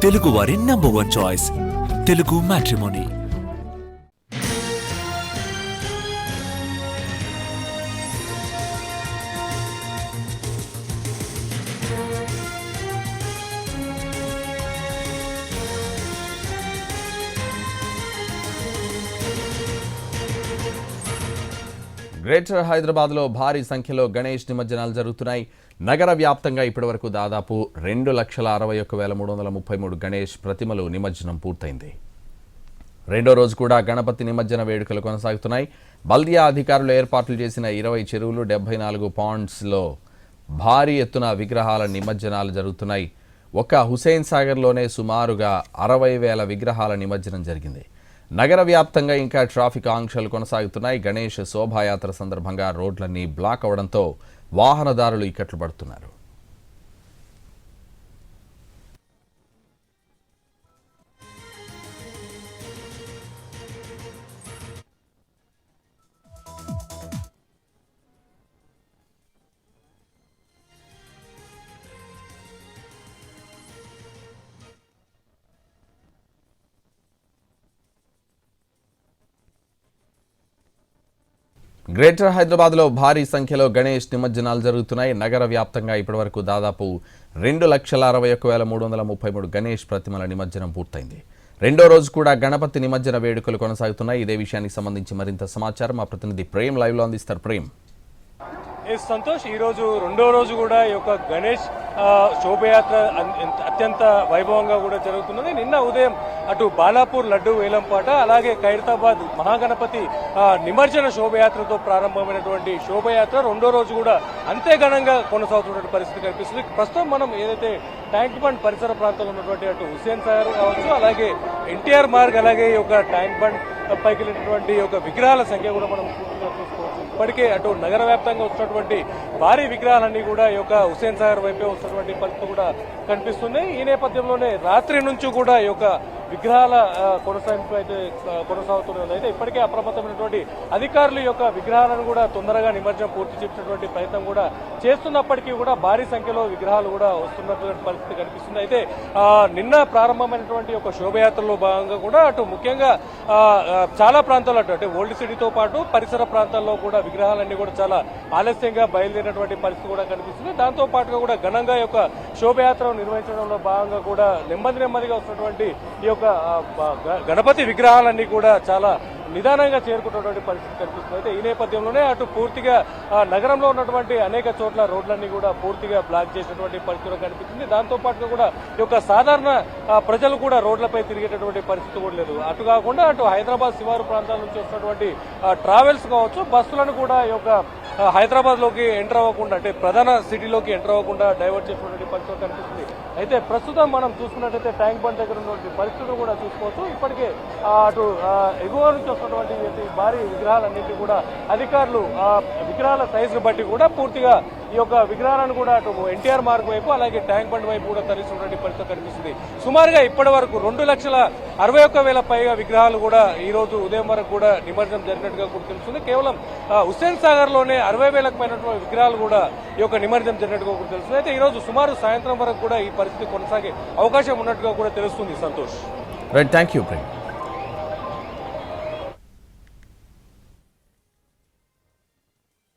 తెలుగు వారి number 1 choice Telugu matrimony. Greater హైదరాబాద్లో భారీ సంఖ్యలో గణేష్ నిమజ్జనాలు జరుగుతున్నాయి. నగర వ్యాప్తంగా ఇప్పటివరకు దాదాపు 2,61,333 గణేష్ ప్రతిమలు నిమజ్జనం పూర్తయింది. రెండో రోజు కూడా గణపతి నిమజ్జన వేడుకలు కొనసాగుతున్నాయి. బల్దియా అధికారులు ఏర్పాట్లు చేసిన 20 చెరువులు 74 పాండ్స్లో భారీ ఎత్తున విగ్రహాల నిమజ్జనాలు జరుగుతున్నాయి. ఒక్క హుసేన్ సాగర్లోనే సుమారుగా 60,000 విగ్రహాల నిమజ్జనం జరిగింది. నగర వ్యాప్తంగా ఇంకా ట్రాఫిక్ ఆంక్షలు కొనసాగుతున్నాయి. గణేష్ శోభాయాత్ర సందర్భంగా రోడ్లన్నీ బ్లాక్ అవడంతో వాహనదారులు ఇక్కట్లు పడుతున్నారు. గ్రేటర్ హైదరాబాద్లో భారీ సంఖ్యలో గణేష్ నిమజ్జనాలు జరుగుతున్నాయి. నగర వ్యాప్తంగా ఇప్పటివరకు దాదాపు 2,61,333 గణేష్ ప్రతిమల నిమజ్జనం పూర్తయింది. రెండో రోజు కూడా గణపతి నిమజ్జన వేడుకలు కొనసాగుతున్నాయి. ఇదే విషయానికి సంబంధించి మరింత సమాచారం మా ప్రతినిధి ప్రేమ్ లైవ్లో అందిస్తారు. ప్రేమ్. సంతోష్, ఈరోజు రెండో రోజు కూడా ఈ యొక్క గణేష్ శోభయాత్ర అత్యంత వైభవంగా కూడా జరుగుతున్నది. నిన్న ఉదయం అటు బాలాపూర్ లడ్డు వేలంపాట, అలాగే ఖైరతాబాద్ మహాగణపతి నిమజ్జన శోభయాత్రతో ప్రారంభమైనటువంటి శోభయాత్ర రెండో రోజు కూడా అంతే ఘనంగా కొనసాగుతున్న పరిస్థితి కనిపిస్తుంది. ప్రస్తుతం మనం ఏదైతే ట్యాంక్ బండ్ పరిసర ప్రాంతంలో ఉన్నటువంటి అటు హుస్సేన్ సాగర్ కావచ్చు, అలాగే ఎన్టీఆర్ మార్గ్, అలాగే ఈ యొక్క ట్యాంక్ బండ్ పైకి వెళ్ళినటువంటి ఒక విగ్రహాల సంఖ్య కూడా మనం పూర్తిగా చూసుకోవచ్చు. ఇప్పటికే అటు నగర వ్యాప్తంగా వస్తున్నటువంటి భారీ విగ్రహాలన్నీ కూడా ఈ యొక్క హుస్సేన్ సాగర్ వైపే వస్తున్నటువంటి పరిస్థితి కూడా కనిపిస్తున్నాయి. ఈ నేపథ్యంలోనే రాత్రి నుంచి కూడా ఈ యొక్క విగ్రహాల కొనసాగింపు అయితే కొనసాగుతున్నది. అయితే ఇప్పటికే అప్రమత్తమైనటువంటి అధికారులు యొక్క విగ్రహాలను కూడా తొందరగా నిమజ్జనం పూర్తి చేసేటువంటి ప్రయత్నం కూడా చేస్తున్నప్పటికీ కూడా భారీ సంఖ్యలో విగ్రహాలు కూడా వస్తున్నటువంటి పరిస్థితి కనిపిస్తుంది. అయితే నిన్న ప్రారంభమైనటువంటి ఒక శోభయాత్రలో భాగంగా కూడా అటు ముఖ్యంగా చాలా ప్రాంతాలు అంటే ఓల్డ్ సిటీతో పాటు పరిసర ప్రాంతాల్లో కూడా విగ్రహాలన్నీ కూడా చాలా ఆలస్యంగా బయలుదేరినటువంటి పరిస్థితి కూడా కనిపిస్తుంది. దాంతో పాటుగా కూడా ఘనంగా ఈ యొక్క శోభయాత్రను నిర్వహించడంలో భాగంగా కూడా నెమ్మదిగా వస్తున్నటువంటి ఈ యొక్క గణపతి విగ్రహాలన్నీ కూడా చాలా నిదానంగా చేరుకున్నటువంటి పరిస్థితి కనిపిస్తుంది. అయితే ఈ నేపథ్యంలోనే అటు పూర్తిగా నగరంలో ఉన్నటువంటి అనేక చోట్ల రోడ్లన్నీ కూడా పూర్తిగా బ్లాక్ చేసినటువంటి పరిస్థితి కనిపిస్తుంది. దాంతో పాటుగా కూడా ఈ యొక్క సాధారణ ప్రజలు కూడా రోడ్లపై తిరిగేటటువంటి పరిస్థితి కూడా లేదు. అటు కాకుండా అటు హైదరాబాద్ శివారు ప్రాంతాల నుంచి వస్తున్నటువంటి ట్రావెల్స్ కావచ్చు, బస్సులను కూడా ఈ యొక్క హైదరాబాద్ లోకి ఎంటర్ అవ్వకుండా, అంటే ప్రధాన సిటీలోకి ఎంటర్ అవ్వకుండా డైవర్ట్ చేసినటువంటి పరిస్థితి కనిపిస్తుంది. అయితే ప్రస్తుతం మనం చూసుకున్నట్టయితే ట్యాంక్ బండ్ దగ్గర ఉన్నటువంటి పరిస్థితులు కూడా చూసుకోవచ్చు. ఇప్పటికే అటు ఎగువ నుంచి వస్తున్నటువంటి భారీ విగ్రహాలన్నింటినీ కూడా అధికారులు విగ్రహాల సైజును బట్టి కూడా పూర్తిగా ఈ యొక్క విగ్రహాలను కూడా అటు ఎన్టీఆర్ మార్గ్ వైపు, అలాగే ట్యాంక్ బండ్ వైపు కూడా తరలిస్తున్నటువంటి పరిస్థితి కనిపిస్తుంది. సుమారుగా ఇప్పటి వరకు 2,61,000 పైగా విగ్రహాలు కూడా ఈ రోజు ఉదయం వరకు కూడా నిమజ్జనం జరిగినట్టుగా కూడా తెలుస్తుంది. కేవలం హుస్సేన్ సాగర్ లోనే 60,000 పైన విగ్రహాలు కూడా ఈ యొక్క నిమజ్జనం జరిగినట్టుగా కూడా తెలుస్తుంది. అయితే ఈ రోజు సుమారు సాయంత్రం వరకు కూడా ఈ పరిస్థితి కొనసాగే అవకాశం ఉన్నట్టుగా కూడా తెలుస్తుంది. Santosh. Right, thank you Prem.